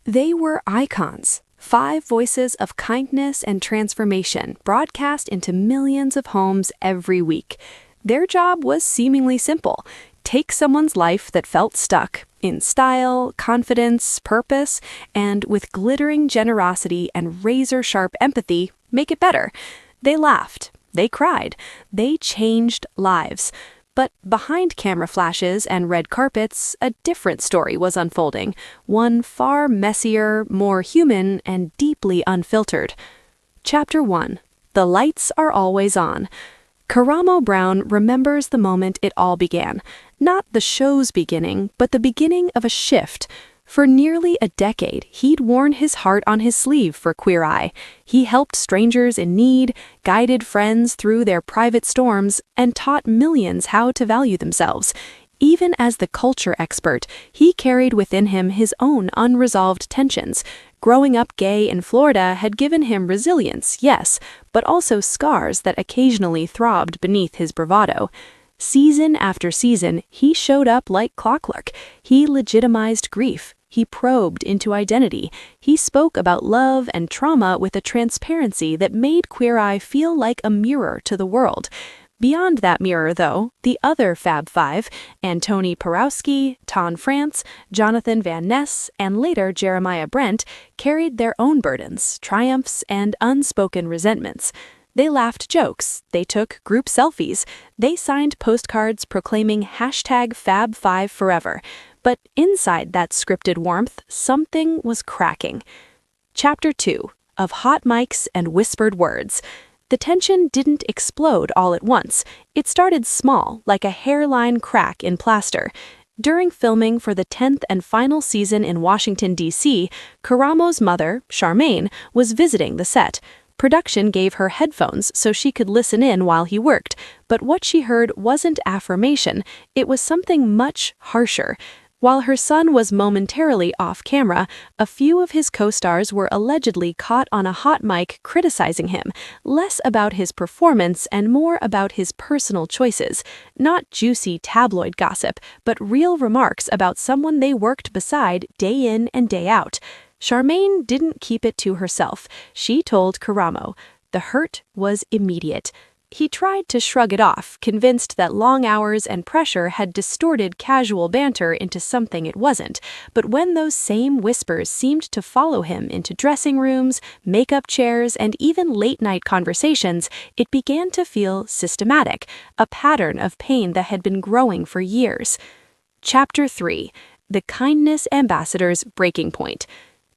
They were icons, five voices of kindness and transformation broadcast into millions of homes every week. Their job was seemingly simple: take someone's life that felt stuck in style, confidence, purpose, and with glittering generosity and razor-sharp empathy, make it better. They laughed, they cried, they changed lives. But behind camera flashes and red carpets, a different story was unfolding, one far messier, more human, and deeply unfiltered. Chapter 1. The Lights Are Always On. Karamo Brown remembers the moment it all began. Not the show's beginning, but the beginning of a shift. For nearly a decade, he'd worn his heart on his sleeve for Queer Eye. He helped strangers in need, guided friends through their private storms, and taught millions how to value themselves. Even as the culture expert, he carried within him his own unresolved tensions. Growing up gay in Florida had given him resilience, yes, but also scars that occasionally throbbed beneath his bravado. Season after season, he showed up like clockwork. He legitimized grief. He probed into identity. He spoke about love and trauma with a transparency that made Queer Eye feel like a mirror to the world. Beyond that mirror, though, the other Fab Five, Antoni Porowski, Ton France, Jonathan Van Ness, and later Jeremiah Brent, carried their own burdens, triumphs, and unspoken resentments. They laughed jokes, they took group selfies, they signed postcards proclaiming #Fab5 forever. But inside that scripted warmth, something was cracking. Chapter 2. Of Hot Mics and Whispered Words. The tension didn't explode all at once. It started small, like a hairline crack in plaster. During filming for the 10th and final season in Washington, D.C., Karamo's mother, Charmaine, was visiting the set. Production gave her headphones so she could listen in while he worked, but what she heard wasn't affirmation, it was something much harsher. While her son was momentarily off camera, a few of his co-stars were allegedly caught on a hot mic criticizing him, less about his performance and more about his personal choices. Not juicy tabloid gossip, but real remarks about someone they worked beside day in and day out. Charmaine didn't keep it to herself. She told Karamo. The hurt was immediate. He tried to shrug it off, convinced that long hours and pressure had distorted casual banter into something it wasn't. But when those same whispers seemed to follow him into dressing rooms, makeup chairs, and even late-night conversations, it began to feel systematic, a pattern of pain that had been growing for years. Chapter 3. The Kindness Ambassador's Breaking Point.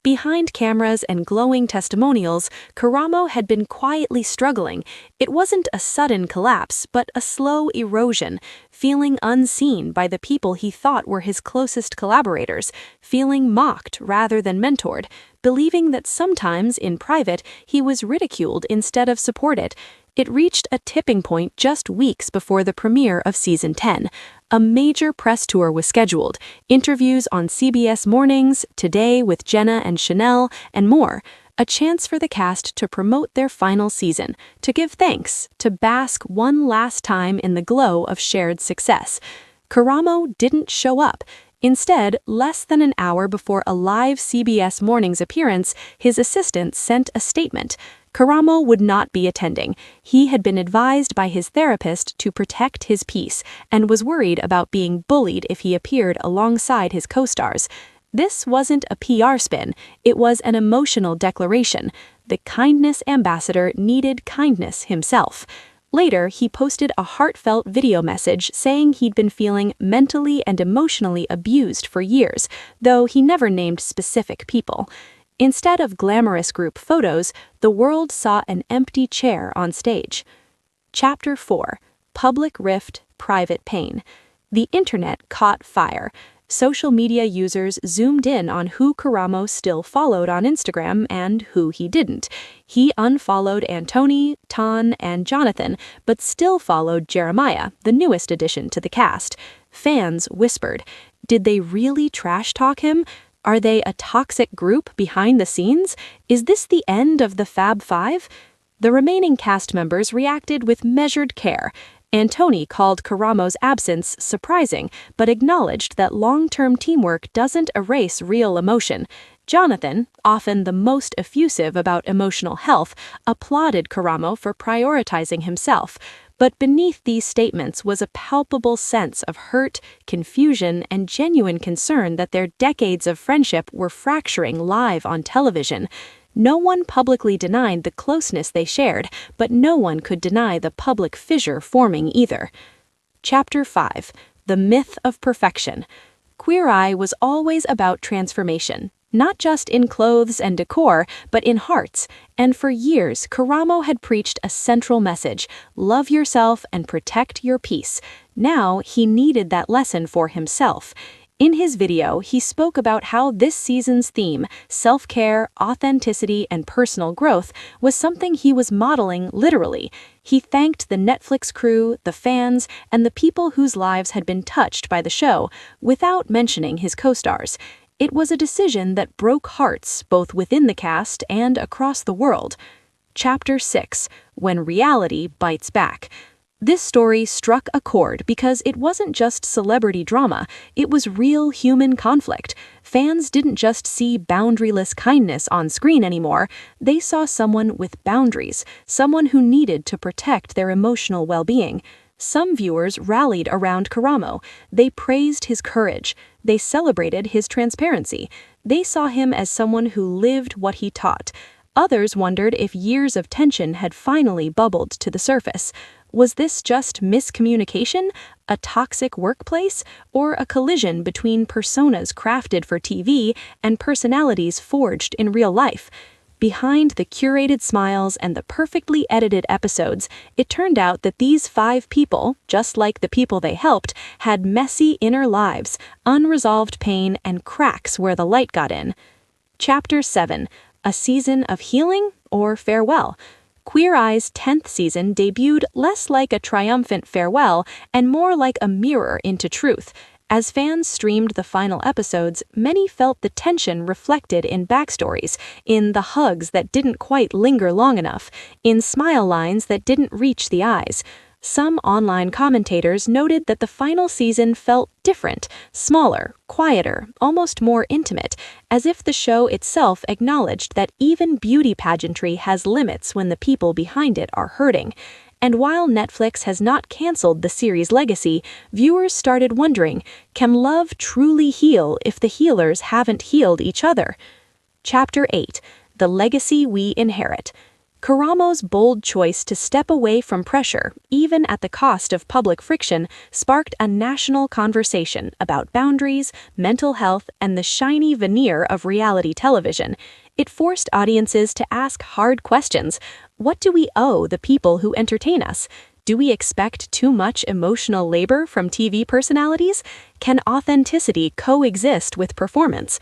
Behind cameras and glowing testimonials, Karamo had been quietly struggling. It wasn't a sudden collapse, but a slow erosion, feeling unseen by the people he thought were his closest collaborators, feeling mocked rather than mentored, believing that sometimes, in private, he was ridiculed instead of supported. It reached a tipping point just weeks before the premiere of Season 10. A major press tour was scheduled, interviews on CBS Mornings, Today with Jenna and Chanel, and more. A chance for the cast to promote their final season, to give thanks, to bask one last time in the glow of shared success. Karamo didn't show up. Instead, less than an hour before a live CBS Mornings appearance, his assistant sent a statement. Karamo would not be attending. He had been advised by his therapist to protect his peace and was worried about being bullied if he appeared alongside his co-stars. This wasn't a PR spin, it was an emotional declaration. The kindness ambassador needed kindness himself. Later, he posted a heartfelt video message saying he'd been feeling mentally and emotionally abused for years, though he never named specific people. Instead of glamorous group photos, the world saw an empty chair on stage. Chapter 4. Public Rift, Private Pain. The internet caught fire. Social media users zoomed in on who Karamo still followed on Instagram and who he didn't. He unfollowed Antoni, Ton, and Jonathan, but still followed Jeremiah, the newest addition to the cast. Fans whispered, did they really trash talk him? Are they a toxic group behind the scenes? Is this the end of the Fab Five? The remaining cast members reacted with measured care. Antoni called Karamo's absence surprising, but acknowledged that long-term teamwork doesn't erase real emotion. Jonathan, often the most effusive about emotional health, applauded Karamo for prioritizing himself. But beneath these statements was a palpable sense of hurt, confusion, and genuine concern that their decades of friendship were fracturing live on television. No one publicly denied the closeness they shared, but no one could deny the public fissure forming either. Chapter 5. The Myth of Perfection. Queer Eye was always about transformation, not just in clothes and decor, but in hearts. And for years, Karamo had preached a central message: love yourself and protect your peace. Now, he needed that lesson for himself. In his video, he spoke about how this season's theme, self-care, authenticity, and personal growth, was something he was modeling literally. He thanked the Netflix crew, the fans, and the people whose lives had been touched by the show, without mentioning his co-stars. It was a decision that broke hearts, both within the cast and across the world. Chapter 6. When Reality Bites Back. This story struck a chord because it wasn't just celebrity drama, it was real human conflict. Fans didn't just see boundaryless kindness on screen anymore, they saw someone with boundaries, someone who needed to protect their emotional well-being. Some viewers rallied around Karamo. They praised his courage. They celebrated his transparency. They saw him as someone who lived what he taught. Others wondered if years of tension had finally bubbled to the surface. Was this just miscommunication, a toxic workplace, or a collision between personas crafted for TV and personalities forged in real life? Behind the curated smiles and the perfectly edited episodes, it turned out that these 5 people, just like the people they helped, had messy inner lives, unresolved pain, and cracks where the light got in. Chapter 7. A Season of Healing or Farewell. Queer Eye's 10th season debuted less like a triumphant farewell and more like a mirror into truth. As fans streamed the final episodes, many felt the tension reflected in backstories, in the hugs that didn't quite linger long enough, in smile lines that didn't reach the eyes. Some online commentators noted that the final season felt different, smaller, quieter, almost more intimate, as if the show itself acknowledged that even beauty pageantry has limits when the people behind it are hurting. And while Netflix has not canceled the series' legacy, viewers started wondering, can love truly heal if the healers haven't healed each other? Chapter 8. The Legacy We Inherit. Karamo's bold choice to step away from pressure, even at the cost of public friction, sparked a national conversation about boundaries, mental health, and the shiny veneer of reality television. It forced audiences to ask hard questions. What do we owe the people who entertain us? Do we expect too much emotional labor from TV personalities? Can authenticity coexist with performance?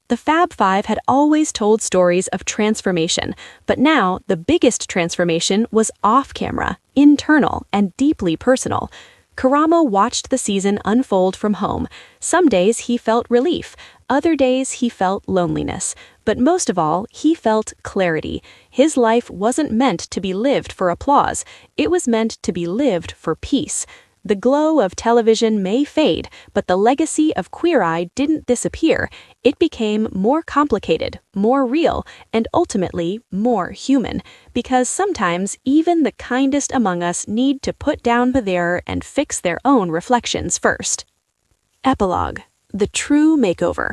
The Fab Five had always told stories of transformation, but now the biggest transformation was off-camera, internal, and deeply personal. Karamo watched the season unfold from home. Some days he felt relief, other days he felt loneliness. But most of all, he felt clarity. His life wasn't meant to be lived for applause, it was meant to be lived for peace. The glow of television may fade, but the legacy of Queer Eye didn't disappear. It became more complicated, more real, and ultimately more human. Because sometimes even the kindest among us need to put down the there and fix their own reflections first. Epilogue. The True Makeover.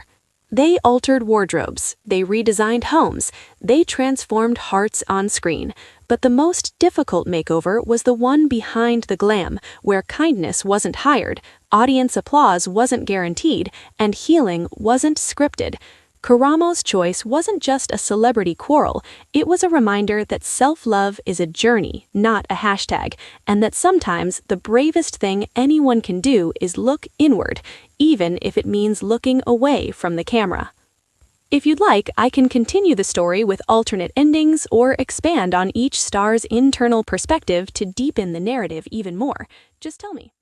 They altered wardrobes, they redesigned homes, they transformed hearts on screen. But the most difficult makeover was the one behind the glam, where kindness wasn't hired, audience applause wasn't guaranteed, and healing wasn't scripted. Karamo's choice wasn't just a celebrity quarrel, it was a reminder that self-love is a journey, not a hashtag, and that sometimes the bravest thing anyone can do is look inward, even if it means looking away from the camera. If you'd like, I can continue the story with alternate endings or expand on each star's internal perspective to deepen the narrative even more. Just tell me.